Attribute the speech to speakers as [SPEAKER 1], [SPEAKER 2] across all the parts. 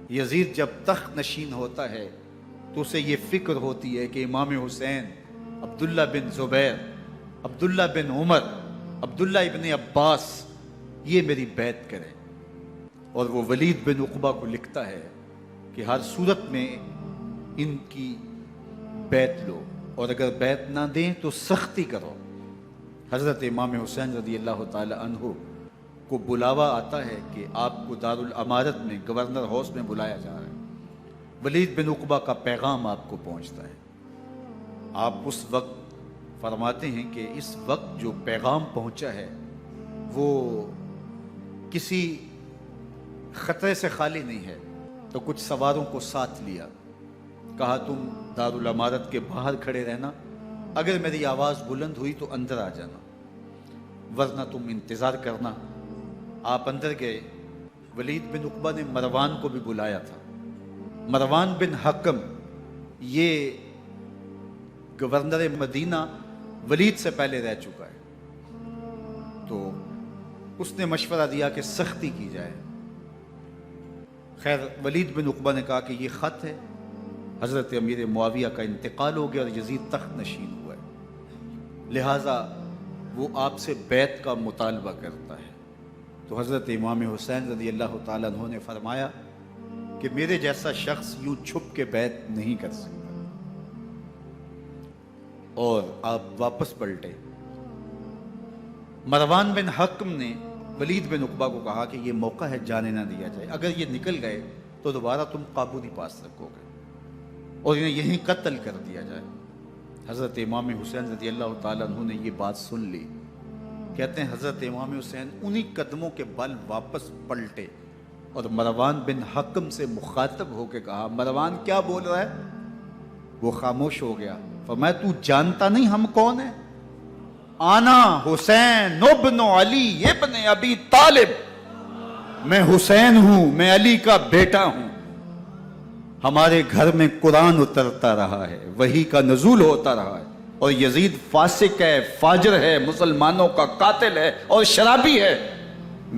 [SPEAKER 1] یزید جب تخت نشین ہوتا ہے تو اسے یہ فکر ہوتی ہے کہ امام حسین، عبداللہ بن زبیر، عبداللہ بن عمر، عبداللہ ابن عباس یہ میری بیعت کریں، اور وہ ولید بن عقبہ کو لکھتا ہے کہ ہر صورت میں ان کی بیعت لو، اور اگر بیعت نہ دیں تو سختی کرو۔ حضرت امام حسین رضی اللہ تعالی عنہ کو بلاوا آتا ہے کہ آپ کو دارالامارت میں گورنر ہاؤس میں بلایا جا رہا ہے، ولید بن عقبہ کا پیغام آپ کو پہنچتا ہے۔ آپ اس وقت فرماتے ہیں کہ اس وقت جو پیغام پہنچا ہے وہ کسی خطرے سے خالی نہیں ہے، تو کچھ سواروں کو ساتھ لیا، کہا تم دارالامارت کے باہر کھڑے رہنا، اگر میری آواز بلند ہوئی تو اندر آ جانا، ورنہ تم انتظار کرنا۔ آپ اندر گئے۔ ولید بن عقبہ نے مروان کو بھی بلایا تھا۔ مروان بن حکم یہ گورنر مدینہ ولید سے پہلے رہ چکا ہے، تو اس نے مشورہ دیا کہ سختی کی جائے۔ خیر ولید بن عقبہ نے کہا کہ یہ خط ہے، حضرت امیر معاویہ کا انتقال ہو گیا اور یزید تخت نشین ہوا ہے، لہٰذا وہ آپ سے بیعت کا مطالبہ کرتا ہے۔ تو حضرت امام حسین رضی اللہ تعالیٰ عنہ نے فرمایا کہ میرے جیسا شخص یوں چھپ کے بیعت نہیں کر سکتا، اور آپ واپس پلٹے۔ مروان بن حکم نے ولید بن عقبہ کو کہا کہ یہ موقع ہے، جانے نہ دیا جائے، اگر یہ نکل گئے تو دوبارہ تم قابو نہیں پا سکو گے اور انہیں یہیں قتل کر دیا جائے۔ حضرت امام حسین رضی اللہ تعالیٰ عنہ نے یہ بات سن لی۔ کہتے ہیں حضرت امام حسین انہی قدموں کے بل واپس پلٹے اور مروان بن حکم سے مخاطب ہو کے کہا، مروان کیا بول رہا ہے؟ وہ خاموش ہو گیا۔ فرمایا تو جانتا نہیں ہم کون ہیں؟ آنا حسین ابن علی ابن ابی طالب، میں حسین ہوں، میں علی کا بیٹا ہوں، ہمارے گھر میں قرآن اترتا رہا ہے، وحی کا نزول ہوتا رہا ہے، اور یزید فاسق ہے، فاجر ہے، مسلمانوں کا قاتل ہے اور شرابی ہے،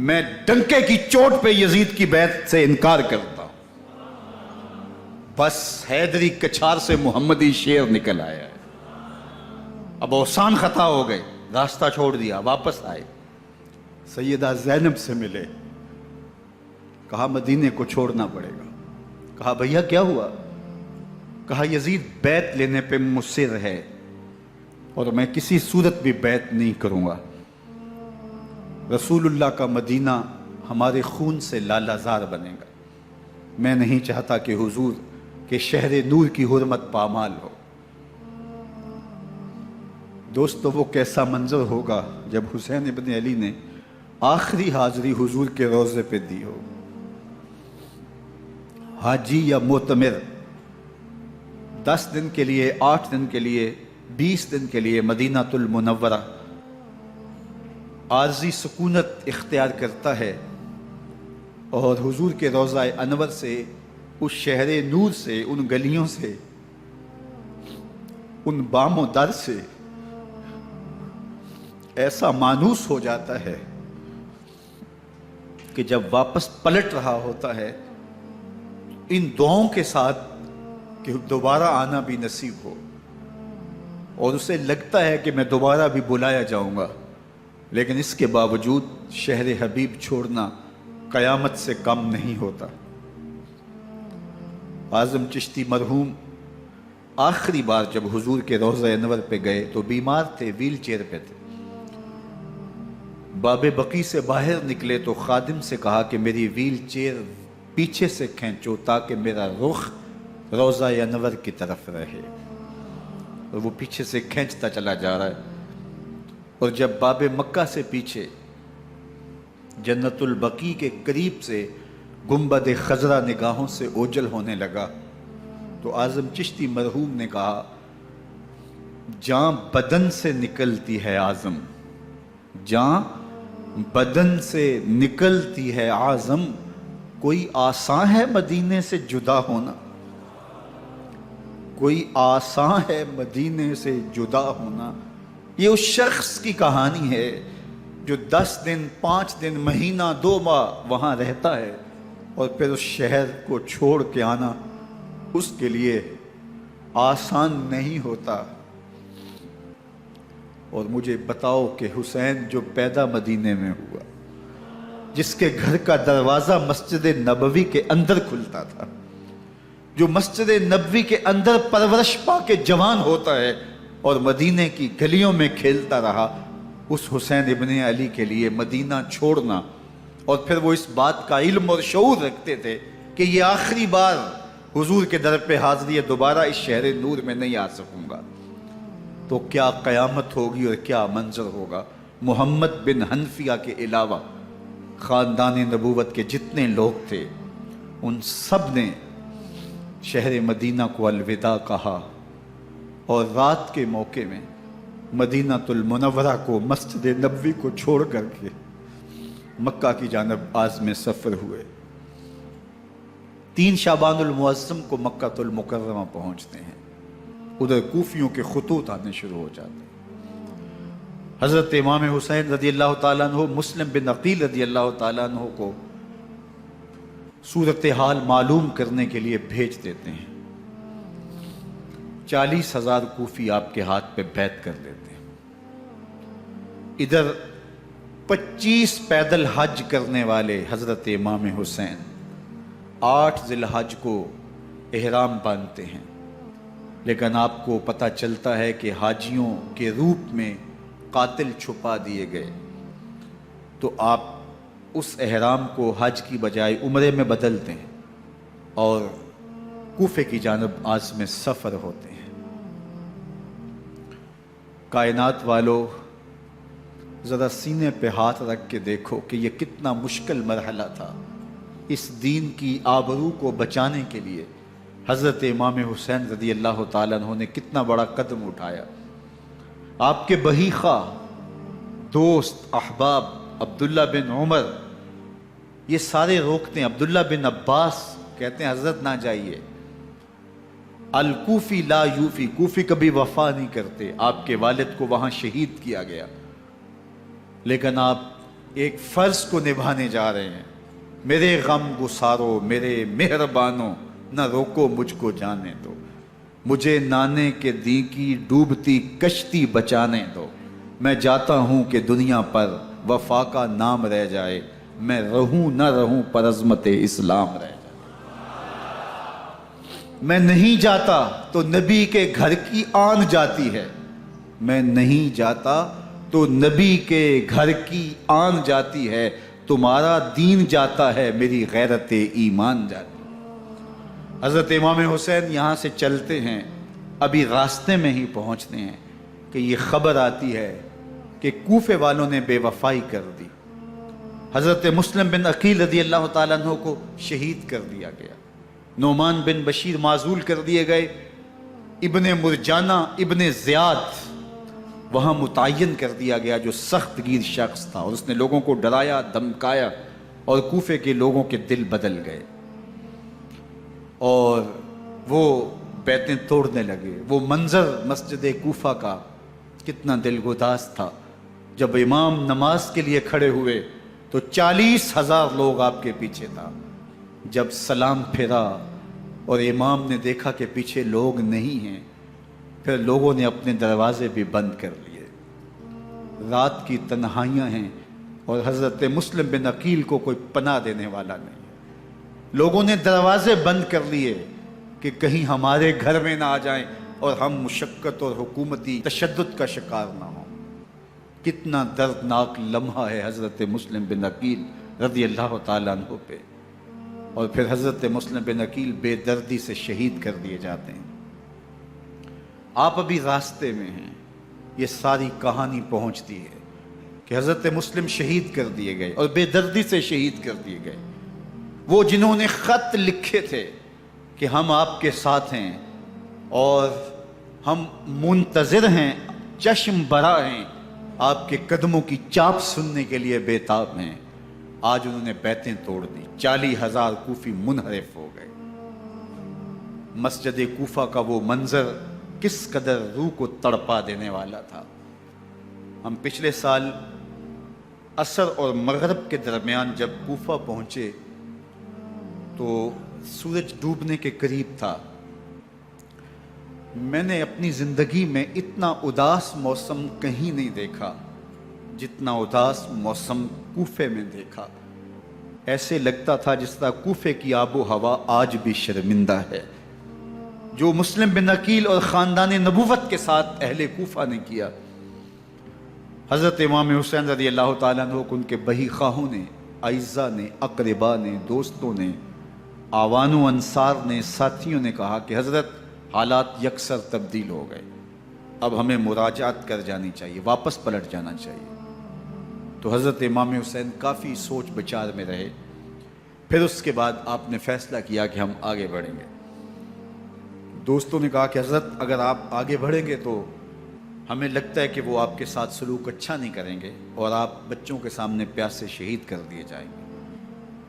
[SPEAKER 1] میں ڈنکے کی چوٹ پہ یزید کی بیعت سے انکار کرتا ہوں۔ بس حیدری کچھار سے محمدی شیر نکل آیا ہے۔ اب اوسان خطا ہو گئے، راستہ چھوڑ دیا، واپس آئے، سیدہ زینب سے ملے، کہا مدینے کو چھوڑنا پڑے گا۔ کہا بھیا کیا ہوا؟ کہا یزید بیعت لینے پہ مصر ہے اور میں کسی صورت بھی بیعت نہیں کروں گا۔ رسول اللہ کا مدینہ ہمارے خون سے لالہ زار بنے گا، میں نہیں چاہتا کہ حضور کے شہر نور کی حرمت پامال ہو۔ دوستو وہ کیسا منظر ہوگا جب حسین ابن علی نے آخری حاضری حضور کے روضے پہ دی ہو۔ حاجی یا معتمر 10 دن کے لیے، 8 دن کے لیے، 20 دن کے لیے مدینہ المنورہ عارضی سکونت اختیار کرتا ہے، اور حضور کے روضہ انور سے، اس شہر نور سے، ان گلیوں سے، ان بام و در سے ایسا مانوس ہو جاتا ہے کہ جب واپس پلٹ رہا ہوتا ہے ان دعاؤں کے ساتھ کہ دوبارہ آنا بھی نصیب ہو، اور اسے لگتا ہے کہ میں دوبارہ بھی بلایا جاؤں گا، لیکن اس کے باوجود شہر حبیب چھوڑنا قیامت سے کم نہیں ہوتا۔ اعظم چشتی مرحوم آخری بار جب حضور کے روضہ انور پہ گئے تو بیمار تھے، ویل چیئر پہ تھے۔ باب بقی سے باہر نکلے تو خادم سے کہا کہ میری ویل چیئر پیچھے سے کھینچو تاکہ میرا رخ روضہ انور کی طرف رہے، اور وہ پیچھے سے کھینچتا چلا جا رہا ہے، اور جب باب مکہ سے پیچھے جنت البقیع کے قریب سے گنبد خضرا نگاہوں سے اوجل ہونے لگا تو اعظم چشتی مرحوم نے کہا، جان بدن سے نکلتی ہے اعظم، جان بدن سے نکلتی ہے اعظم، کوئی آسان ہے مدینے سے جدا ہونا، کوئی آسان ہے مدینے سے جدا ہونا۔ یہ اس شخص کی کہانی ہے جو 10 دن، 5 دن، مہینہ، 2 ماہ وہاں رہتا ہے، اور پھر اس شہر کو چھوڑ کے آنا اس کے لیے آسان نہیں ہوتا۔ اور مجھے بتاؤ کہ حسین جو پیدا مدینے میں ہوا، جس کے گھر کا دروازہ مسجد نبوی کے اندر کھلتا تھا، جو مسجد نبوی کے اندر پرورش پا کے جوان ہوتا ہے اور مدینے کی گلیوں میں کھیلتا رہا، اس حسین ابن علی کے لیے مدینہ چھوڑنا، اور پھر وہ اس بات کا علم اور شعور رکھتے تھے کہ یہ آخری بار حضور کے در پہ حاضری ہے، دوبارہ اس شہر نور میں نہیں آ سکوں گا، تو کیا قیامت ہوگی اور کیا منظر ہوگا۔ محمد بن حنفیہ کے علاوہ خاندان نبوت کے جتنے لوگ تھے ان سب نے شہر مدینہ کو الوداع کہا، اور رات کے موقع میں مدینہ المنورہ کو، مسجد نبوی کو چھوڑ کر کے مکہ کی جانب عازم سفر ہوئے۔ 3 شعبان المعظم کو مکہ المکرمہ پہنچتے ہیں، ادھر کوفیوں کے خطوط آنے شروع ہو جاتے ہیں۔ حضرت امام حسین رضی اللہ تعالیٰ عنہ مسلم بن عقیل رضی اللہ تعالیٰ عنہ کو صورتحال معلوم کرنے کے لیے بھیج دیتے ہیں۔ 40,000 کوفی آپ کے ہاتھ پہ بیعت کر لیتے ہیں۔ ادھر 25 پیدل حج کرنے والے حضرت امام حسین 8 ذی الحج کو احرام باندھتے ہیں، لیکن آپ کو پتہ چلتا ہے کہ حاجیوں کے روپ میں قاتل چھپا دیے گئے، تو آپ اس احرام کو حج کی بجائے عمرے میں بدلتے ہیں اور کوفے کی جانب عازم سفر ہوتے ہیں۔ کائنات والو، ذرا سینے پہ ہاتھ رکھ کے دیکھو کہ یہ کتنا مشکل مرحلہ تھا۔ اس دین کی آبرو کو بچانے کے لیے حضرت امام حسین رضی اللہ تعالیٰ عنہ نے کتنا بڑا قدم اٹھایا۔ آپ کے بہیخہ دوست احباب عبداللہ بن عمر یہ سارے روکتے ہیں، عبداللہ بن عباس کہتے ہیں حضرت نہ جائیے، الکوفی لا یوفی، کوفی کبھی وفا نہیں کرتے، آپ کے والد کو وہاں شہید کیا گیا، لیکن آپ ایک فرض کو نبھانے جا رہے ہیں۔ میرے غم گسارو میرے مہربانوں، نہ روکو مجھ کو جانے دو، مجھے نانے کے دی کی ڈوبتی کشتی بچانے دو، میں جاتا ہوں کہ دنیا پر وفا کا نام رہ جائے، میں رہوں نہ رہوں پر عظمت اسلام رہ جائے۔ میں نہیں جاتا تو نبی کے گھر کی آن جاتی ہے، میں نہیں جاتا تو نبی کے گھر کی آن جاتی ہے، تمہارا دین جاتا ہے میری غیرت ایمان جاتی ہے۔ حضرت امام حسین یہاں سے چلتے ہیں، ابھی راستے میں ہی پہنچتے ہیں کہ یہ خبر آتی ہے کہ کوفے والوں نے بے وفائی کر دی، حضرت مسلم بن عقیل رضی اللہ تعالیٰ عنہ کو شہید کر دیا گیا، نعمان بن بشیر معزول کر دیے گئے، ابن مرجانہ ابن زیاد وہاں متعین کر دیا گیا جو سخت گیر شخص تھا، اور اس نے لوگوں کو ڈرایا دھمکایا اور کوفے کے لوگوں کے دل بدل گئے اور وہ بیتیں توڑنے لگے۔ وہ منظر مسجد کوفہ کا کتنا دلگداز تھا، جب امام نماز کے لیے کھڑے ہوئے تو 40,000 لوگ آپ کے پیچھے تھا۔ جب سلام پھیرا اور امام نے دیکھا کہ پیچھے لوگ نہیں ہیں، پھر لوگوں نے اپنے دروازے بھی بند کر لیے۔ رات کی تنہائیاں ہیں اور حضرت مسلم بن عقیل کو کوئی پناہ دینے والا نہیں ہے، لوگوں نے دروازے بند کر لیے کہ کہیں ہمارے گھر میں نہ آ جائیں اور ہم مشقت اور حکومتی تشدد کا شکار نہ ہوں۔ کتنا دردناک لمحہ ہے حضرت مسلم بن عقیل رضی اللہ تعالیٰ عنہ پہ، اور پھر حضرت مسلم بن عقیل بے دردی سے شہید کر دیے جاتے ہیں۔ آپ ابھی راستے میں ہیں، یہ ساری کہانی پہنچتی ہے کہ حضرت مسلم شہید کر دیے گئے اور بے دردی سے شہید کر دیے گئے۔ وہ جنہوں نے خط لکھے تھے کہ ہم آپ کے ساتھ ہیں اور ہم منتظر ہیں، چشم برا ہیں، آپ کے قدموں کی چاپ سننے کے لیے بےتاب ہیں، آج انہوں نے بیتیں توڑ دی، 40,000 کوفی منحرف ہو گئے۔ مسجد کوفہ کا وہ منظر کس قدر روح کو تڑپا دینے والا تھا۔ ہم پچھلے سال عصر اور مغرب کے درمیان جب کوفہ پہنچے تو سورج ڈوبنے کے قریب تھا. میں نے اپنی زندگی میں اتنا اداس موسم کہیں نہیں دیکھا جتنا اداس موسم کوفے میں دیکھا. ایسے لگتا تھا جس طرح کوفے کی آب و ہوا آج بھی شرمندہ ہے. جو مسلم بن عقیل اور خاندان نبوت کے ساتھ اہل کوفہ نے کیا، حضرت امام حسین رضی اللہ تعالیٰ عنہ کو ان کے بہی خواہوں نے، اعزاء نے، اقربا نے، دوستوں نے، آوان و انصار نے، ساتھیوں نے کہا کہ حضرت حالات یکسر تبدیل ہو گئے، اب ہمیں مراجعت کر جانی چاہیے، واپس پلٹ جانا چاہیے. تو حضرت امام حسین کافی سوچ بچار میں رہے. پھر اس کے بعد آپ نے فیصلہ کیا کہ ہم آگے بڑھیں گے. دوستوں نے کہا کہ حضرت اگر آپ آگے بڑھیں گے تو ہمیں لگتا ہے کہ وہ آپ کے ساتھ سلوک اچھا نہیں کریں گے اور آپ بچوں کے سامنے پیاسے شہید کر دیے جائیں گے.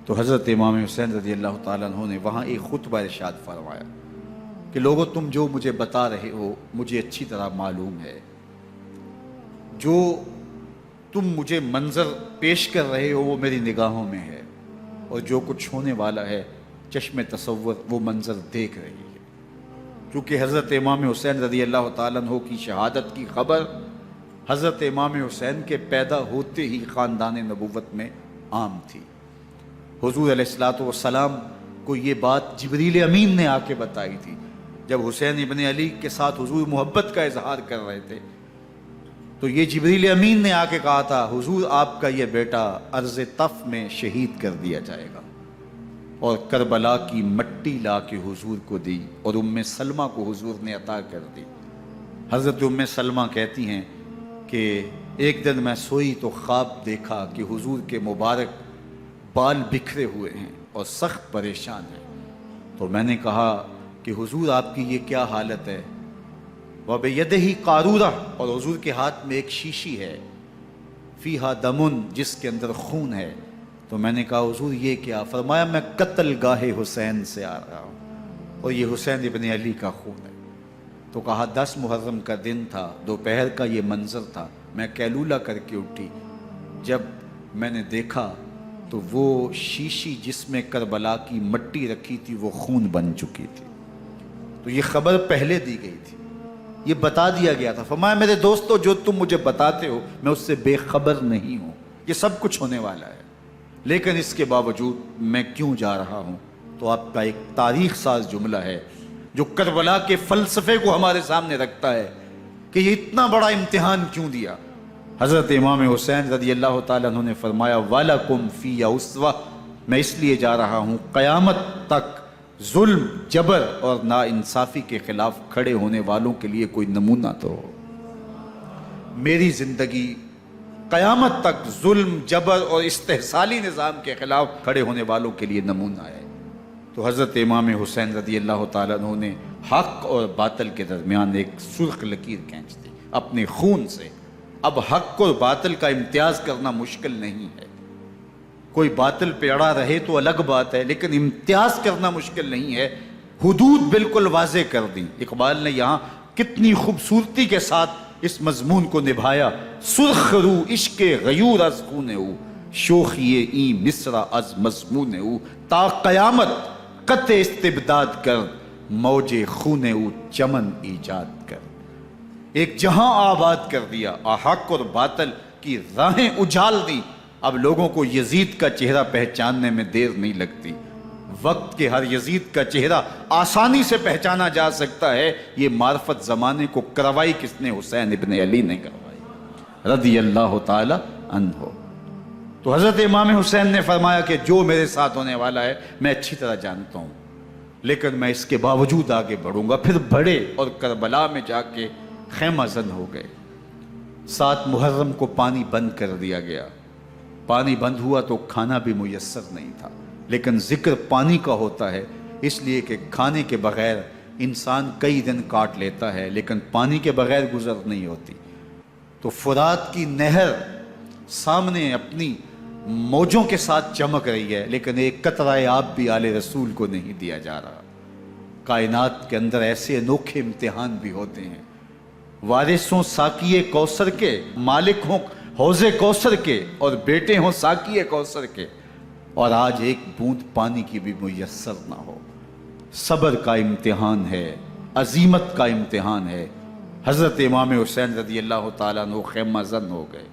[SPEAKER 1] تو حضرت امام حسین رضی اللہ تعالیٰ عنہ نے وہاں ایک خطبہ ارشاد فرمایا کہ لوگوں تم جو مجھے بتا رہے ہو مجھے اچھی طرح معلوم ہے. جو تم مجھے منظر پیش کر رہے ہو وہ میری نگاہوں میں ہے، اور جو کچھ ہونے والا ہے چشم تصور وہ منظر دیکھ رہی ہے. کیونکہ حضرت امام حسین رضی اللہ تعالیٰ عنہ کی شہادت کی خبر حضرت امام حسین کے پیدا ہوتے ہی خاندان نبوت میں عام تھی. حضور علیہ الصلوۃ والسلام کو یہ بات جبریل امین نے آ کے بتائی تھی جب حسین ابن علی کے ساتھ حضور محبت کا اظہار کر رہے تھے. تو یہ جبریل امین نے آ کے کہا تھا حضور آپ کا یہ بیٹا ارض طف میں شہید کر دیا جائے گا، اور کربلا کی مٹی لا کے حضور کو دی اور ام سلمہ کو حضور نے عطا کر دی. حضرت ام سلمہ کہتی ہیں کہ ایک دن میں سوئی تو خواب دیکھا کہ حضور کے مبارک بال بکھرے ہوئے ہیں اور سخت پریشان ہیں. تو میں نے کہا کہ حضور آپ کی یہ کیا حالت ہے؟ وَبِيَدِهِ قَارُورَةٌ، اور حضور کے ہاتھ میں ایک شیشی ہے، فیہا دمن، جس کے اندر خون ہے. تو میں نے کہا حضور یہ کیا؟ فرمایا میں قتل گاہ حسین سے آ رہا ہوں اور یہ حسین ابن علی کا خون ہے. تو کہا 10 محرم کا دن تھا، دوپہر کا یہ منظر تھا، میں کیلولہ کر کے اٹھی. جب میں نے دیکھا تو وہ شیشی جس میں کربلا کی مٹی رکھی تھی وہ خون بن چکی تھی. تو یہ خبر پہلے دی گئی تھی، یہ بتا دیا گیا تھا. فرمایا میرے دوستو جو تم مجھے بتاتے ہو میں اس سے بے خبر نہیں ہوں، یہ سب کچھ ہونے والا ہے، لیکن اس کے باوجود میں کیوں جا رہا ہوں؟ تو آپ کا ایک تاریخ ساز جملہ ہے جو کربلا کے فلسفے کو ہمارے سامنے رکھتا ہے کہ یہ اتنا بڑا امتحان کیوں دیا. حضرت امام حسین رضی اللہ تعالیٰ عنہ نے فرمایا وَلَكُمْ فِيَّ أُسْوَةٌ، میں اس لیے جا رہا ہوں قیامت تک ظلم، جبر اور ناانصافی کے خلاف کھڑے ہونے والوں کے لیے کوئی نمونہ تو ہو. میری زندگی قیامت تک ظلم، جبر اور استحصالی نظام کے خلاف کھڑے ہونے والوں کے لیے نمونہ ہے. تو حضرت امام حسین رضی اللہ تعالیٰ عنہ نے حق اور باطل کے درمیان ایک سرخ لکیر کھینچ دی اپنے خون سے. اب حق اور باطل کا امتیاز کرنا مشکل نہیں ہے. کوئی باطل پہ اڑا رہے تو الگ بات ہے، لیکن امتیاز کرنا مشکل نہیں ہے. حدود بالکل واضح کر دی. اقبال نے یہاں کتنی خوبصورتی کے ساتھ اس مضمون کو نبھایا. سرخ رو عشق غیور از خون او، شوخی این مصرع از مضمون او، تا قیامت قطع استبداد کر، موج خون او چمن ایجاد کر. ایک جہاں آباد کر دیا، حق اور باطل کی راہیں اجال دی. اب لوگوں کو یزید کا چہرہ پہچاننے میں دیر نہیں لگتی. وقت کے ہر یزید کا چہرہ آسانی سے پہچانا جا سکتا ہے. یہ معرفت زمانے کو کروائی کس نے؟ حسین ابن علی نے کروائی رضی اللہ تعالی عنہ. تو حضرت امام حسین نے فرمایا کہ جو میرے ساتھ ہونے والا ہے میں اچھی طرح جانتا ہوں، لیکن میں اس کے باوجود آگے بڑھوں گا. پھر بڑھے اور کربلا میں جا کے خیمہ زن ہو گئے. 7 محرم کو پانی بند کر دیا گیا. پانی بند ہوا تو کھانا بھی میسر نہیں تھا، لیکن ذکر پانی کا ہوتا ہے اس لیے کہ کھانے کے بغیر انسان کئی دن کاٹ لیتا ہے، لیکن پانی کے بغیر گزر نہیں ہوتی. تو فرات کی نہر سامنے اپنی موجوں کے ساتھ چمک رہی ہے، لیکن ایک قطرہ آب بھی آل رسول کو نہیں دیا جا رہا. کائنات کے اندر ایسے انوکھے امتحان بھی ہوتے ہیں. وارثوں ساقی کوثر کے، مالک ہوں حوض کوثر کے اور بیٹے ہوں ساقی کوثر کے. اور آج ایک بوند پانی کی بھی میسر نہ ہو۔ صبر کا امتحان ہے، عزیمت کا امتحان ہے۔ حضرت امام حسین رضی اللہ تعالیٰ عنہ خیمہ زن ہو گئے،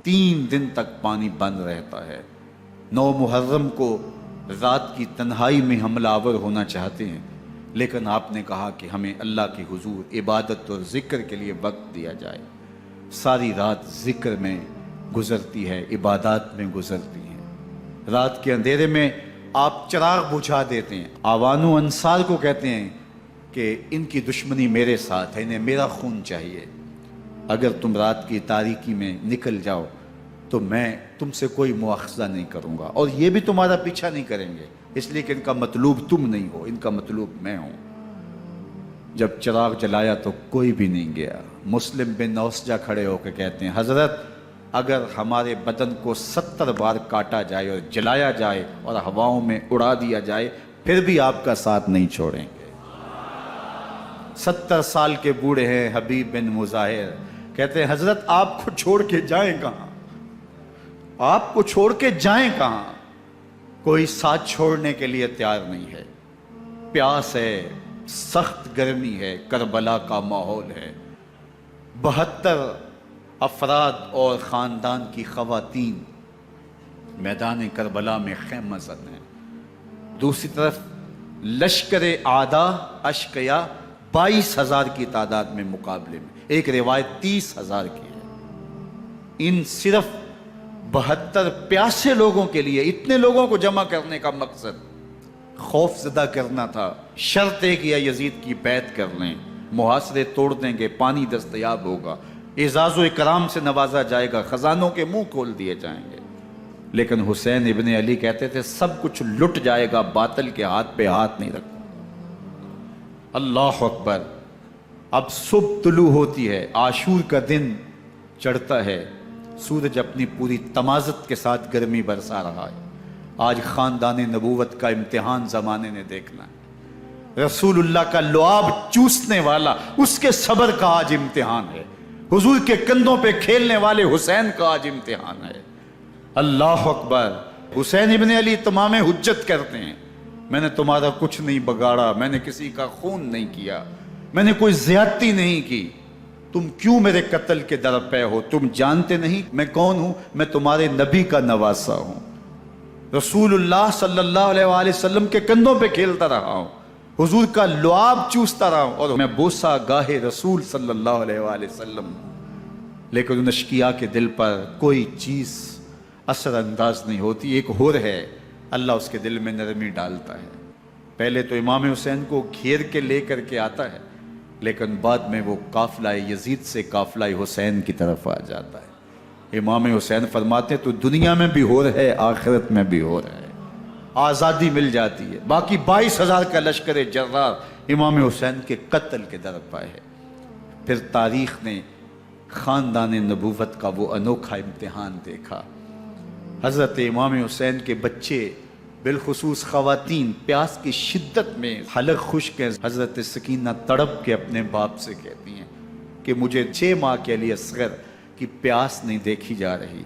[SPEAKER 1] 3 دن تک پانی بند رہتا ہے۔ 9 محرم کو رات کی تنہائی میں حملہ آور ہونا چاہتے ہیں، لیکن آپ نے کہا کہ ہمیں اللہ کے حضور عبادت اور ذکر کے لیے وقت دیا جائے۔ ساری رات ذکر میں گزرتی ہے، عبادات میں گزرتی ہیں۔ رات کے اندھیرے میں آپ چراغ بجھا دیتے ہیں۔ آوان و انصار کو کہتے ہیں کہ ان کی دشمنی میرے ساتھ ہے، انہیں میرا خون چاہیے، اگر تم رات کی تاریکی میں نکل جاؤ تو میں تم سے کوئی مواخذہ نہیں کروں گا، اور یہ بھی تمہارا پیچھا نہیں کریں گے، اس لیے کہ ان کا مطلوب تم نہیں ہو، ان کا مطلوب میں ہوں۔ جب چراغ جلایا تو کوئی بھی نہیں گیا۔ مسلم بن نوسجہ کھڑے ہو کے کہتے ہیں حضرت اگر ہمارے بدن کو 70 بار کاٹا جائے اور جلایا جائے اور ہواؤں میں اڑا دیا جائے پھر بھی آپ کا ساتھ نہیں چھوڑیں گے۔ 70 سال کے بوڑھے ہیں حبیب بن مظاہر، کہتے ہیں حضرت آپ کو چھوڑ کے جائیں کہاں، آپ کو چھوڑ کے جائیں کہاں، کوئی ساتھ چھوڑنے کے لیے تیار نہیں ہے۔ پیاس ہے، سخت گرمی ہے، کربلا کا ماحول ہے، 72 افراد اور خاندان کی خواتین میدان کربلا میں خیمہ زن ہیں۔ دوسری طرف لشکر اعداء اشقیا 22,000 کی تعداد میں مقابلے میں، ایک روایت 30,000 کی ہے۔ ان صرف 72 پیاسے لوگوں کے لیے اتنے لوگوں کو جمع کرنے کا مقصد خوف زدہ کرنا تھا۔ شرط ہے کہ یا یزید کی بیعت کر لیں، محاصرے توڑ دیں گے، پانی دستیاب ہوگا، اعزاز و اکرام سے نوازا جائے گا، خزانوں کے منہ کھول دیے جائیں گے۔ لیکن حسین ابن علی کہتے تھے سب کچھ لٹ جائے گا، باطل کے ہاتھ پہ ہاتھ نہیں رکھا۔ اللہ اکبر۔ اب صبح طلوع ہوتی ہے، عاشور کا دن چڑھتا ہے، سورج اپنی پوری تمازت کے ساتھ گرمی برسا رہا ہے۔ آج خاندان نبوت کا امتحان زمانے نے دیکھنا ہے۔ رسول اللہ کا لعاب چوسنے والا اس کے صبر کا آج امتحان ہے۔ حضور کے کندھوں پہ کھیلنے والے حسین کا آج امتحان ہے۔ اللہ اکبر۔ حسین ابن علی تمام حجت کرتے ہیں میں نے تمہارا کچھ نہیں بگاڑا، میں نے کسی کا خون نہیں کیا، میں نے کوئی زیادتی نہیں کی، تم کیوں میرے قتل کے در پہ ہو؟ تم جانتے نہیں میں کون ہوں؟ میں تمہارے نبی کا نواسا ہوں، رسول اللہ صلی اللہ علیہ وآلہ وسلم کے کندھوں پہ کھیلتا رہا ہوں، حضور کا لعاب چوستا رہا ہوں، اور میں بوسہ گاہے رسول صلی اللہ علیہ وآلہ وسلم۔ لیکن ان اشقیاء کے دل پر کوئی چیز اثر انداز نہیں ہوتی۔ ایک ہور ہے، اللہ اس کے دل میں نرمی ڈالتا ہے۔ پہلے تو امام حسین کو گھیر کے لے کر کے آتا ہے، لیکن بعد میں وہ قافلہ یزید سے قافلہ حسین کی طرف آ جاتا ہے۔ امام حسین فرماتے ہیں تو دنیا میں بھی ہور ہے، آخرت میں بھی ہور ہے، آزادی مل جاتی ہے۔ باقی 22,000 کا لشکر جرار امام حسین کے قتل کے در پہ ہے۔ پھر تاریخ نے خاندان نبوت کا وہ انوکھا امتحان دیکھا۔ حضرت امام حسین کے بچے بالخصوص خواتین پیاس کی شدت میں حلق خشک ہیں۔ حضرت سکینہ تڑپ کے اپنے باپ سے کہتی ہیں کہ مجھے 6 ماہ کے علی اصغر کی پیاس نہیں دیکھی جا رہی۔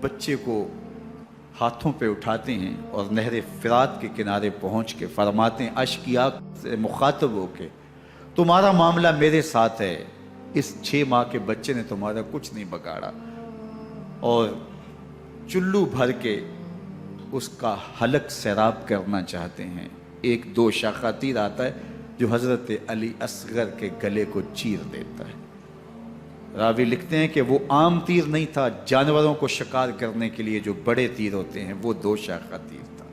[SPEAKER 1] بچے کو ہاتھوں پہ اٹھاتے ہیں اور نہر فرات کے کنارے پہنچ کے فرماتے ہیں اشقیاء سے مخاطب ہو کے تمہارا معاملہ میرے ساتھ ہے، اس 6 ماہ کے بچے نے تمہارا کچھ نہیں بگاڑا، اور چلو بھر کے اس کا حلق سیراب کرنا چاہتے ہیں۔ ایک 2 شاخہ تیر آتا ہے جو حضرت علی اصغر کے گلے کو چیر دیتا ہے۔ راوی لکھتے ہیں کہ وہ عام تیر نہیں تھا، جانوروں کو شکار کرنے کے لیے جو بڑے تیر ہوتے ہیں وہ 2 شاخہ تیر تھا۔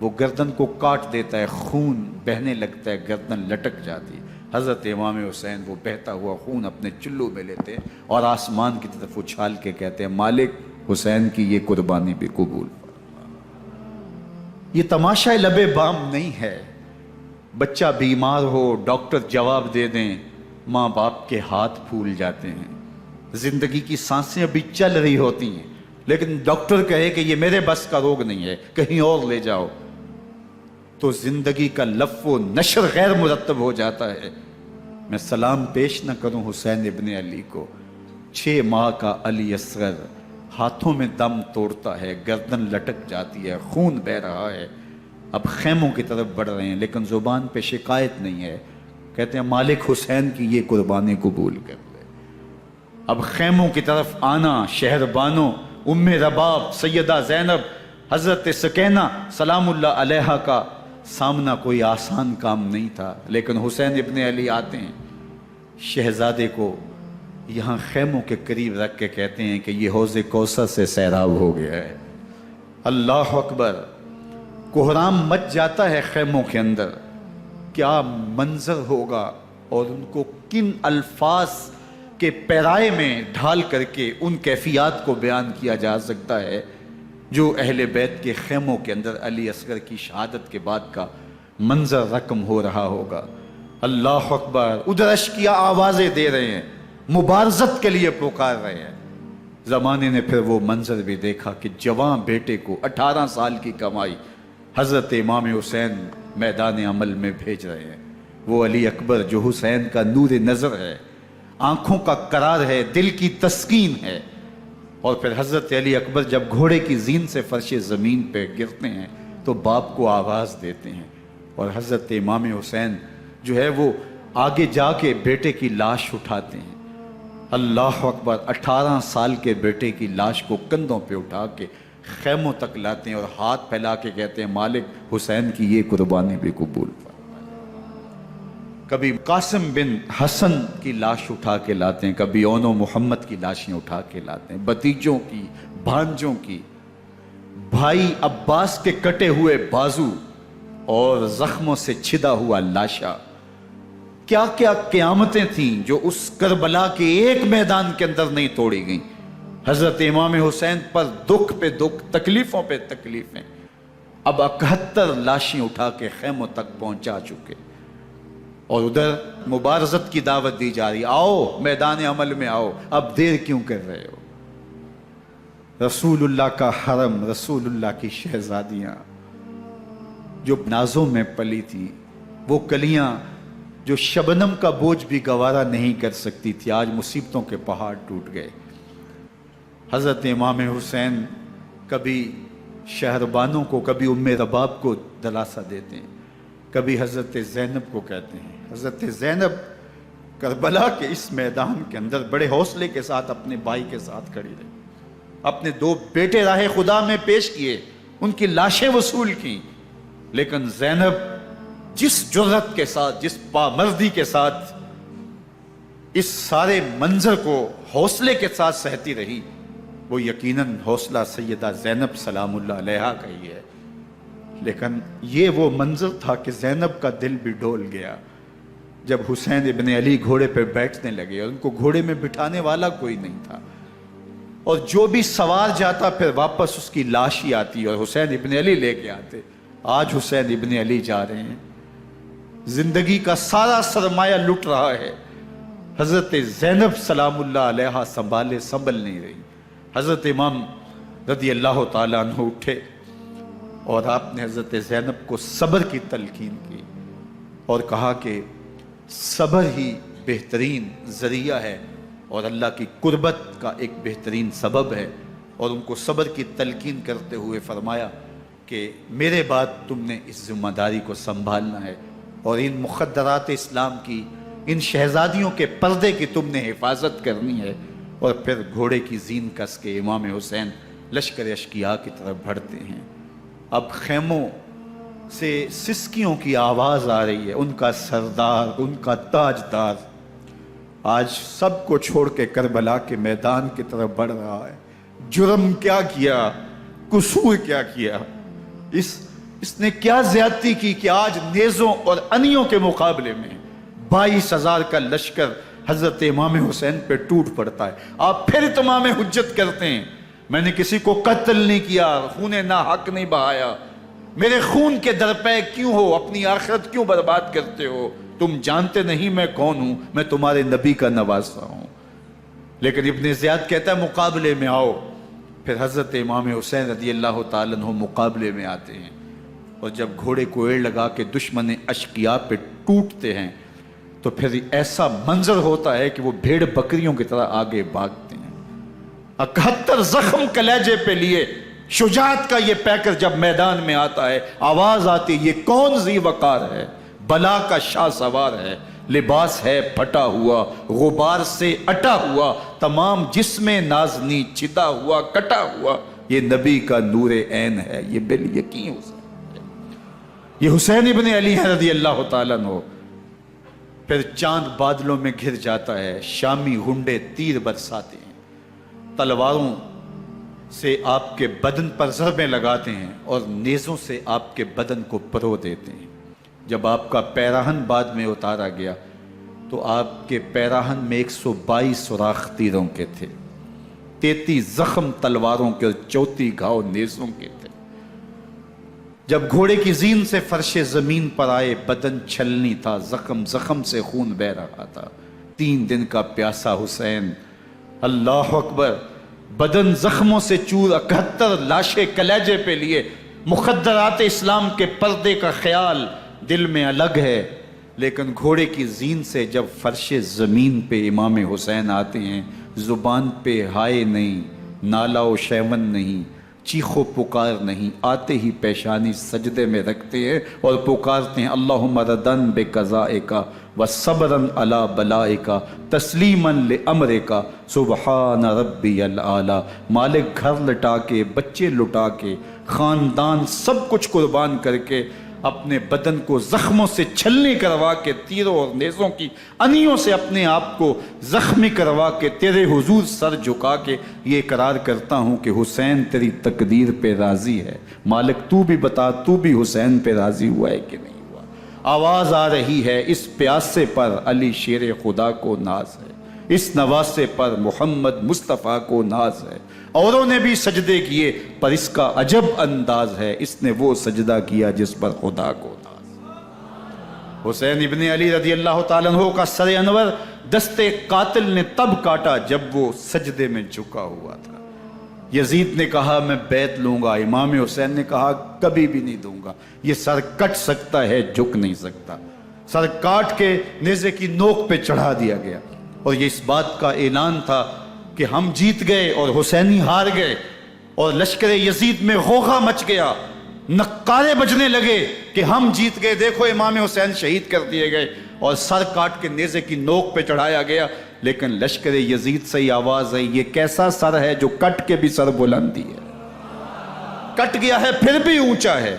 [SPEAKER 1] وہ گردن کو کاٹ دیتا ہے، خون بہنے لگتا ہے، گردن لٹک جاتی ہے۔ حضرت امام حسین وہ بہتا ہوا خون اپنے چلو میں لیتے ہیں اور آسمان کی طرف اچھال کے کہتے ہیں مالک حسین کی یہ قربانی بھی قبول فرما۔ یہ تماشا لب بام نہیں ہے۔ بچہ بیمار ہو، ڈاکٹر جواب دے دیں، ماں باپ کے ہاتھ پھول جاتے ہیں، زندگی کی سانسیں ابھی چل رہی ہوتی ہیں، لیکن ڈاکٹر کہے کہ یہ میرے بس کا روگ نہیں ہے، کہیں اور لے جاؤ، تو زندگی کا لف و نشر غیر مرتب ہو جاتا ہے۔ میں سلام پیش نہ کروں حسین ابن علی کو، 6 ماہ کا علی اصغر ہاتھوں میں دم توڑتا ہے، گردن لٹک جاتی ہے، خون بہہ رہا ہے، اب خیموں کی طرف بڑھ رہے ہیں، لیکن زبان پہ شکایت نہیں ہے، کہتے ہیں مالک حسین کی یہ قربانی قبول کر لے۔ اب خیموں کی طرف آنا، شہر بانو، ام رباب، سیدہ زینب، حضرت سکینہ سلام اللہ علیہا کا سامنا کوئی آسان کام نہیں تھا، لیکن حسین ابن علی آتے ہیں، شہزادے کو یہاں خیموں کے قریب رکھ کے کہتے ہیں کہ یہ حوض کوثر سے سیراب ہو گیا ہے۔ اللہ اکبر، کوہرام مچ جاتا ہے خیموں کے اندر، کیا منظر ہوگا، اور ان کو کن الفاظ کے پیرائے میں ڈھال کر کے ان کیفیات کو بیان کیا جا سکتا ہے جو اہل بیت کے خیموں کے اندر علی اصغر کی شہادت کے بعد کا منظر رقم ہو رہا ہوگا۔ اللہ اکبر، ادھر اشکیا آوازیں دے رہے ہیں، مبارزت کے لیے پکار رہے ہیں۔ زمانے نے پھر وہ منظر بھی دیکھا کہ جوان بیٹے کو 18 سال کی کمائی حضرت امام حسین میدان عمل میں بھیج رہے ہیں۔ وہ علی اکبر جو حسین کا نور نظر ہے، آنکھوں کا قرار ہے، دل کی تسکین ہے، اور پھر حضرت علی اکبر جب گھوڑے کی زین سے فرش زمین پہ گرتے ہیں تو باپ کو آواز دیتے ہیں، اور حضرت امام حسین جو ہے وہ آگے جا کے بیٹے کی لاش اٹھاتے ہیں۔ اللہ اکبر، 18 سال کے بیٹے کی لاش کو کندھوں پہ اٹھا کے خیموں تک لاتے ہیں اور ہاتھ پھیلا کے کہتے ہیں مالک حسین کی یہ قربانی بھی قبول فرما۔ کبھی قاسم بن حسن کی لاش اٹھا کے لاتے ہیں، کبھی اونو محمد کی لاشیں اٹھا کے لاتے ہیں، بتیجوں کی، بھانجوں کی، بھائی عباس کے کٹے ہوئے بازو اور زخموں سے چھدا ہوا لاشا۔ کیا کیا قیامتیں تھیں جو اس کربلا کے ایک میدان کے اندر نہیں توڑی گئیں۔ حضرت امام حسین پر دکھ پہ دکھ، تکلیفوں پہ تکلیفیں، اب 71 لاشیں اٹھا کے خیموں تک پہنچا چکے، اور ادھر مبارزت کی دعوت دی جا رہی، آؤ میدان عمل میں آؤ، اب دیر کیوں کر رہے ہو۔ رسول اللہ کا حرم، رسول اللہ کی شہزادیاں جو نازوں میں پلی تھی، وہ کلیاں جو شبنم کا بوجھ بھی گوارا نہیں کر سکتی تھی، آج مصیبتوں کے پہاڑ ٹوٹ گئے۔ حضرت امام حسین کبھی شہربانوں کو، کبھی ام رباب کو دلاسہ دیتے ہیں، کبھی حضرت زینب کو کہتے ہیں۔ حضرت زینب کربلا کے اس میدان کے اندر بڑے حوصلے کے ساتھ اپنے بھائی کے ساتھ کھڑی رہی، اپنے 2 بیٹے راہ خدا میں پیش کیے، ان کی لاشیں وصول کی، لیکن زینب جس جرأت کے ساتھ، جس پامردی کے ساتھ اس سارے منظر کو حوصلے کے ساتھ سہتی رہی، وہ یقیناً حوصلہ سیدہ زینب سلام اللہ علیہا کا ہی ہے، لیکن یہ وہ منظر تھا کہ زینب کا دل بھی ڈول گیا جب حسین ابن علی گھوڑے پہ بیٹھنے لگے اور ان کو گھوڑے میں بٹھانے والا کوئی نہیں تھا، اور جو بھی سوار جاتا پھر واپس اس کی لاش ہی آتی اور حسین ابن علی لے کے آتے۔ آج حسین ابن علی جا رہے ہیں، زندگی کا سارا سرمایہ لٹ رہا ہے، حضرت زینب سلام اللہ علیہا سنبھل نہیں رہی۔ حضرت امام رضی اللہ تعالیٰ عنہ اٹھے اور آپ نے حضرت زینب کو صبر کی تلقین کی اور کہا کہ صبر ہی بہترین ذریعہ ہے اور اللہ کی قربت کا ایک بہترین سبب ہے، اور ان کو صبر کی تلقین کرتے ہوئے فرمایا کہ میرے بعد تم نے اس ذمہ داری کو سنبھالنا ہے اور ان مخدرات اسلام کی، ان شہزادیوں کے پردے کی تم نے حفاظت کرنی ہے۔ اور پھر گھوڑے کی زین کس کے امام حسین لشکر اشکیا کی طرف بڑھتے ہیں۔ اب خیموں سے سسکیوں کی آواز آ رہی ہے، ان کا سردار، ان کا تاجدار آج سب کو چھوڑ کے کربلا کے میدان کی طرف بڑھ رہا ہے۔ جرم کیا کیا، قصور کیا کیا، اس نے کیا زیادتی کی کہ آج نیزوں اور انیوں کے مقابلے میں 22,000 کا لشکر حضرت امام حسین پہ ٹوٹ پڑتا ہے۔ آپ پھر اتمام حجت کرتے ہیں، میں نے کسی کو قتل نہیں کیا، خون ناحق نہیں بہایا، میرے خون کے درپے کیوں ہو، اپنی آخرت کیوں برباد کرتے ہو، تم جانتے نہیں میں کون ہوں، میں تمہارے نبی کا نواسا ہوں۔ لیکن ابن زیاد کہتا ہے مقابلے میں آؤ۔ پھر حضرت امام حسین رضی اللہ تعالیٰ عنہ مقابلے میں آتے ہیں، اور جب گھوڑے کو ایڑ لگا کے دشمن اشقیاء پہ ٹوٹتے ہیں تو پھر ایسا منظر ہوتا ہے کہ وہ بھیڑ بکریوں کی طرح آگے بھاگتے ہیں۔ 71 زخم کلیجے پہ لیے، شجاعت کا یہ پیکر جب میدان میں آتا ہے، آواز آتی یہ کون ذی وقار ہے، بلا کا شاہ سوار ہے، لباس ہے پھٹا ہوا غبار سے اٹا ہوا، تمام جسم نازنی چھتا ہوا کٹا ہوا، یہ نبی کا نور عین ہے، یہ بالیقین حسین ہے، یہ حسین ابن علی ہے رضی اللہ تعالیٰ عنہ۔ پھر چاند بادلوں میں گھر جاتا ہے، شامی ہنڈے تیر برساتے ہیں، تلواروں سے آپ کے بدن پر ضربیں لگاتے ہیں اور نیزوں سے آپ کے بدن کو پرو دیتے ہیں۔ جب آپ کا پیراہن بعد میں اتارا گیا تو آپ کے پیراہن میں 122 سوراخ تیروں کے تھے، 33 زخم تلواروں کے اور 34 گھاؤ نیزوں کے تھے۔ جب گھوڑے کی زین سے فرش زمین پر آئے، بدن چھلنی تھا، زخم زخم سے خون بہ رہا تھا، 3 دن کا پیاسا حسین، اللہ اکبر، بدن زخموں سے چور، 71 لاشیں کلیجے پہ لیے، مخدرات اسلام کے پردے کا خیال دل میں الگ ہے، لیکن گھوڑے کی زین سے جب فرش زمین پہ امام حسین آتے ہیں، زبان پہ ہائے نہیں، نالا و شیون نہیں، چیخ و پکار نہیں، آتے ہی پیشانی سجدے میں رکھتے ہیں اور پکارتے ہیں اللہم ردن بقضائک و صبرن علی بلائک تسلیما لامرک سبحان ربی الاعلی۔ مالک گھر لٹا کے، بچے لٹا کے، خاندان سب کچھ قربان کر کے، اپنے بدن کو زخموں سے چھلنی کروا کے، تیروں اور نیزوں کی انیوں سے اپنے آپ کو زخمی کروا کے، تیرے حضور سر جھکا کے یہ اقرار کرتا ہوں کہ حسین تیری تقدیر پہ راضی ہے، مالک تو بھی بتا، تو بھی حسین پہ راضی ہوا ہے کہ نہیں ہوا۔ آواز آ رہی ہے اس پیاسے پر علی شیر خدا کو ناز ہے، اس نواسے پر محمد مصطفیٰ کو ناز ہے، اوروں نے بھی سجدے کیے پر اس کا عجب انداز ہے، اس نے وہ سجدہ کیا جس پر خدا کو ناز۔ حسین ابن علی رضی اللہ تعالیٰ عنہ کا سر انور دستے قاتل نے تب کاٹا جب وہ سجدے میں جھکا ہوا تھا۔ یزید نے کہا میں بیعت لوں گا، امام حسین نے کہا کبھی بھی نہیں دوں گا، یہ سر کٹ سکتا ہے جھک نہیں سکتا۔ سر کاٹ کے نیزے کی نوک پہ چڑھا دیا گیا اور یہ اس بات کا اعلان تھا کہ ہم جیت گئے اور حسینی ہار گئے، اور لشکر یزید میں غوغا مچ گیا، نقارے بجنے لگے کہ ہم جیت گئے، دیکھو امام حسین شہید کر دیے گئے، اور سر کاٹ کے نیزے کی نوک پہ چڑھایا گیا۔ لیکن لشکر یزید سے ہی آواز آئی یہ کیسا سر ہے جو کٹ کے بھی سر بلندی ہے، کٹ گیا ہے پھر بھی اونچا ہے،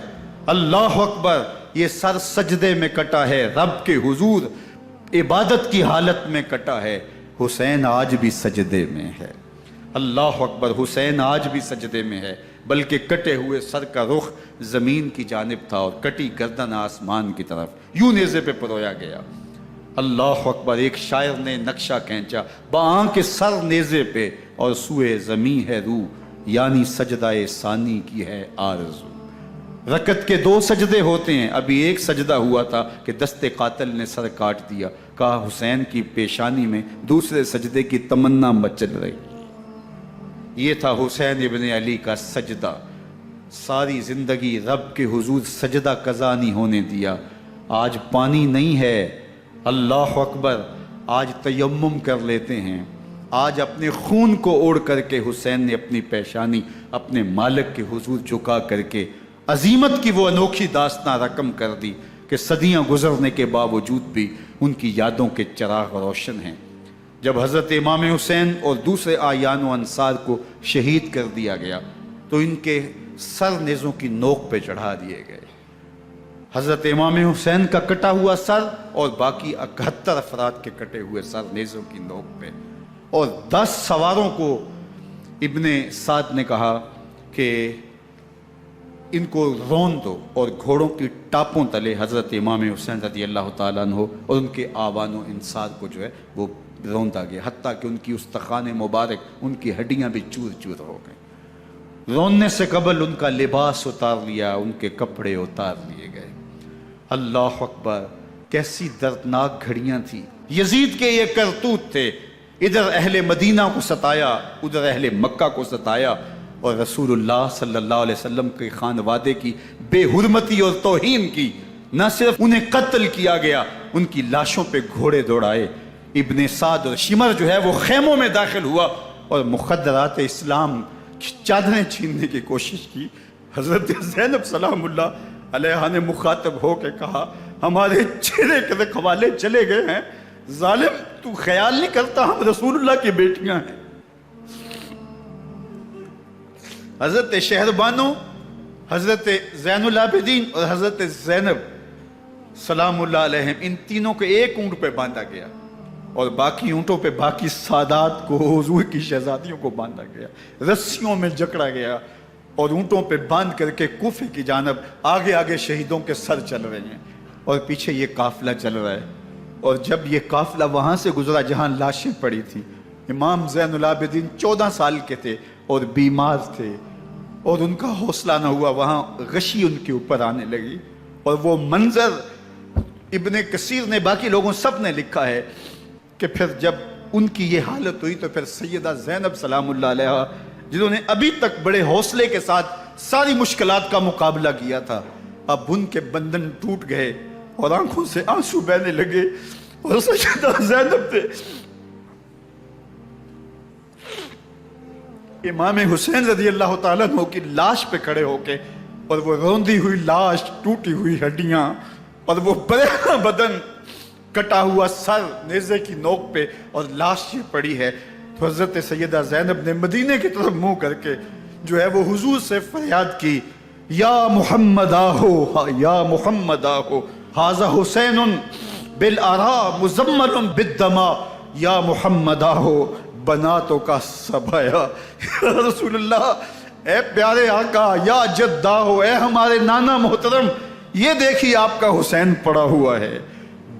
[SPEAKER 1] اللہ اکبر، یہ سر سجدے میں کٹا ہے، رب کے حضور عبادت کی حالت میں کٹا ہے، حسین آج بھی سجدے میں ہے، اللہ اکبر، حسین آج بھی سجدے میں ہے، بلکہ کٹے ہوئے سر کا رخ زمین کی جانب تھا اور کٹی گردن آسمان کی طرف، یوں نیزے پہ پرویا گیا، اللہ اکبر۔ ایک شاعر نے نقشہ کھینچا بآنکھ سر نیزے پہ اور سوئے زمین ہے روح، یعنی سجدہ ثانی کی ہے آرزو۔ رکعت کے 2 سجدے ہوتے ہیں، ابھی ایک سجدہ ہوا تھا کہ دست قاتل نے سر کاٹ دیا، کہا حسین کی پیشانی میں دوسرے سجدے کی تمنا مچل رہی۔ یہ تھا حسین ابن علی کا سجدہ، ساری زندگی رب کے حضور سجدہ قضا نہیں ہونے دیا۔ آج پانی نہیں ہے، اللہ اکبر، آج تیمم کر لیتے ہیں، آج اپنے خون کو اوڑھ کر کے حسین نے اپنی پیشانی اپنے مالک کے حضور جھکا کر کے عظیمت کی وہ انوکھی داستان رقم کر دی کہ صدیاں گزرنے کے باوجود بھی ان کی یادوں کے چراغ روشن ہیں۔ جب حضرت امام حسین اور دوسرے آیان و انصار کو شہید کر دیا گیا تو ان کے سر نیزوں کی نوک پہ چڑھا دیے گئے، حضرت امام حسین کا کٹا ہوا سر اور باقی 71 افراد کے کٹے ہوئے سر نیزوں کی نوک پہ، اور 10 سواروں کو ابن سعد نے کہا کہ ان کو رون دو، اور گھوڑوں کی ٹاپوں تلے حضرت امام حسین رضی اللہ تعالیٰ عنہ اور ان کے آوان و انصار کو جو ہے وہ روندا گیا، حتیٰ کہ ان کی استخوان مبارک، ان کی ہڈیاں بھی چور چور ہو گئیں۔ روننے سے قبل ان کا لباس اتار لیا، ان کے کپڑے اتار لیے گئے۔ اللہ اکبر، کیسی دردناک گھڑیاں تھیں۔ یزید کے یہ کرتوت تھے، ادھر اہل مدینہ کو ستایا، ادھر اہل مکہ کو ستایا، اور رسول اللہ صلی اللہ علیہ وسلم کے خانوادے کی بے حرمتی اور توہین کی۔ نہ صرف انہیں قتل کیا گیا، ان کی لاشوں پہ گھوڑے دوڑائے۔ ابن سعد اور شمر جو ہے وہ خیموں میں داخل ہوا اور مخدرات اسلام کی چادریں چھیننے کی کوشش کی، حضرت زینب سلام اللہ علیہ نے مخاطب ہو کے کہا ہمارے چہرے کے رکھوالے چلے گئے ہیں، ظالم تو خیال نہیں کرتا ہم رسول اللہ کی بیٹیاں ہیں۔ حضرت شہربانو، حضرت زین العابدین اور حضرت زینب سلام اللہ علیہم، ان تینوں کو ایک اونٹ پہ باندھا گیا اور باقی اونٹوں پہ باقی سادات کو، حضور کی شہزادیوں کو باندھا گیا، رسیوں میں جکڑا گیا اور اونٹوں پہ باندھ کر کے کوفے کی جانب آگے آگے شہیدوں کے سر چل رہے ہیں اور پیچھے یہ قافلہ چل رہا ہے۔ اور جب یہ قافلہ وہاں سے گزرا جہاں لاشیں پڑی تھیں، امام زین العابدین 14 سال کے تھے اور بیمار تھے اور ان کا حوصلہ نہ ہوا، وہاں غشی ان کے اوپر آنے لگی اور وہ منظر ابن کثیر نے، باقی لوگوں سب نے لکھا ہے کہ پھر جب ان کی یہ حالت ہوئی تو پھر سیدہ زینب سلام اللہ علیہ، جنہوں نے ابھی تک بڑے حوصلے کے ساتھ ساری مشکلات کا مقابلہ کیا تھا، اب ان کے بندھن ٹوٹ گئے اور آنکھوں سے آنسو بہنے لگے اور سیدہ زینب تھے امام حسین رضی اللہ تعالیٰ عنہ کی لاش پہ کھڑے ہو کے، اور وہ روندی ہوئی لاش، ٹوٹی ہوئی ہڈیاں اور وہ برینا بدن، کٹا ہوا سر نیزے کی نوک پہ اور لاش یہ پڑی ہے، تو حضرت سیدہ زینب نے مدینے کی طرف منہ کر کے جو ہے وہ حضور سے فریاد کی، یا محمد آہو، یا محمد آہو، ھذا حسین بالآراء مزمل بالدماء، یا محمد آہو بناتوں کا سبایا۔ یا رسول اللہ، اے پیارے آقا، یا جدہ ہو، اے ہمارے نانا محترم، یہ دیکھیے آپ کا حسین پڑا ہوا ہے،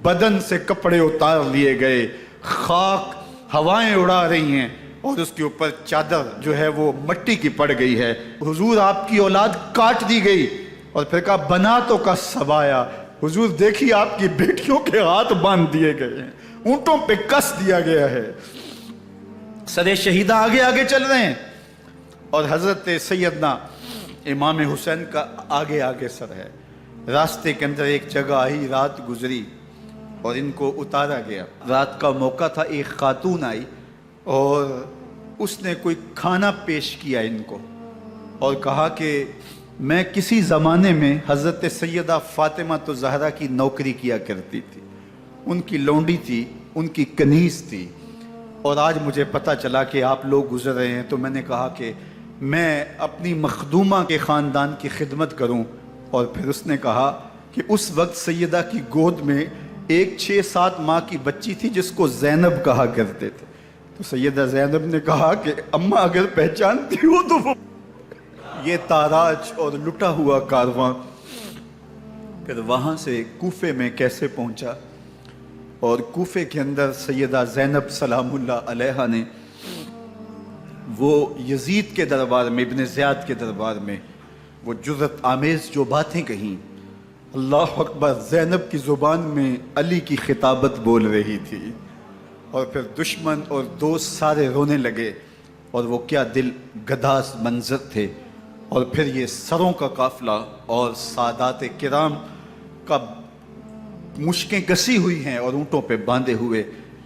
[SPEAKER 1] بدن سے کپڑے اتار لیے گئے، خاک ہوائیں اڑا رہی ہیں اور اس کے اوپر چادر جو ہے وہ مٹی کی پڑ گئی ہے، حضور آپ کی اولاد کاٹ دی گئی، اور پھر کہا بناتوں کا سبایا، حضور دیکھیے آپ کی بیٹیوں کے ہاتھ باندھ دیے گئے ہیں، اونٹوں پہ کس دیا گیا ہے، سر شہیدہ آگے آگے چل رہے ہیں اور حضرت سیدنا امام حسین کا آگے آگے سر ہے۔ راستے کے اندر ایک جگہ آئی، رات گزری اور ان کو اتارا گیا۔ رات کا موقع تھا، ایک خاتون آئی اور اس نے کوئی کھانا پیش کیا ان کو اور کہا کہ میں کسی زمانے میں حضرت سیدہ فاطمہ تو زہرا کی نوکری کیا کرتی تھی، ان کی لونڈی تھی، ان کی کنیز تھی، اور آج مجھے پتہ چلا کہ آپ لوگ گزر رہے ہیں تو میں نے کہا کہ میں اپنی مخدومہ کے خاندان کی خدمت کروں۔ اور پھر اس نے کہا کہ اس وقت سیدہ کی گود میں ایک 6-7 ماہ کی بچی تھی جس کو زینب کہا کرتے تھے، تو سیدہ زینب نے کہا کہ اماں اگر پہچانتی ہو تو وہ یہ تاراج اور لٹا ہوا کارواں پھر وہاں سے کوفے میں کیسے پہنچا، اور کوفے کے اندر سیدہ زینب سلام اللہ علیہ نے وہ یزید کے دربار میں، ابن زیاد کے دربار میں وہ جرأت آمیز جو باتیں کہیں، اللہ اکبر، زینب کی زبان میں علی کی خطابت بول رہی تھی، اور پھر دشمن اور دوست سارے رونے لگے، اور وہ کیا دل گداز منظر تھے، اور پھر یہ سروں کا قافلہ اور سادات کرام کا مشکیں کسی ہوئی ہیں اور اونٹوں پہ باندھے ہوئے،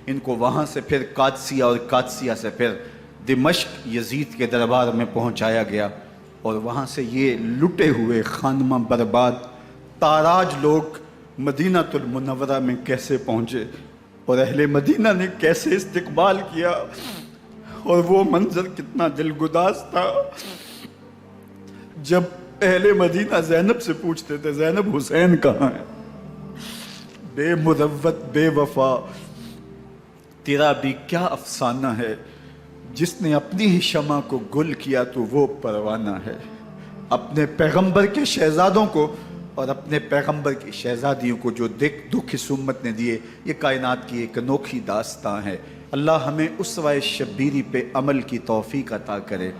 [SPEAKER 1] ان کو وہاں سے پھر قادسیہ اور قادسیہ سے پھر دمشق یزید کے دربار میں پہنچایا گیا، اور وہاں سے یہ لٹے ہوئے خانمہ برباد تاراج لوگ مدینہ المنورہ میں کیسے پہنچے، اور اہل مدینہ نے کیسے استقبال کیا، اور وہ منظر کتنا دل گداز تھا جب اہل مدینہ زینب سے پوچھتے تھے زینب حسین کہاں ہے، بے مروت بے وفا تیرا بھی کیا افسانہ ہے، جس نے اپنی ہی شمع کو گل کیا تو وہ پروانہ ہے۔ اپنے پیغمبر کے شہزادوں کو اور اپنے پیغمبر کی شہزادیوں کو جو دکھ اس امت نے دیے، یہ کائنات کی ایک انوکھی داستان ہے۔ اللہ ہمیں اسوہ شبیری پہ عمل کی توفیق عطا کرے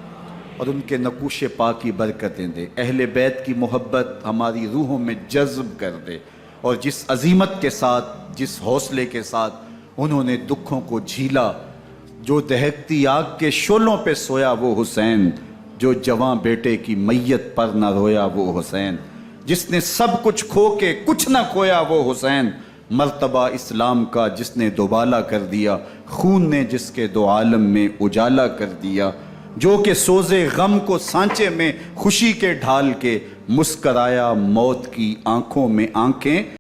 [SPEAKER 1] اور ان کے نقوش پاک کی برکتیں دے، اہل بیت کی محبت ہماری روحوں میں جذب کر دے، اور جس عظیمت کے ساتھ، جس حوصلے کے ساتھ انہوں نے دکھوں کو جھیلا، جو دہکتی آگ کے شعلوں پہ سویا وہ حسین، جو جواں بیٹے کی میت پر نہ رویا وہ حسین، جس نے سب کچھ کھو کے کچھ نہ کھویا وہ حسین، مرتبہ اسلام کا جس نے دوبالا کر دیا
[SPEAKER 2] خون نے جس کے دو عالم میں اجالا کر دیا، جو کہ سوزے غم کو سانچے میں خوشی کے ڈھال کے، مسکرایا موت کی آنکھوں میں آنکھیں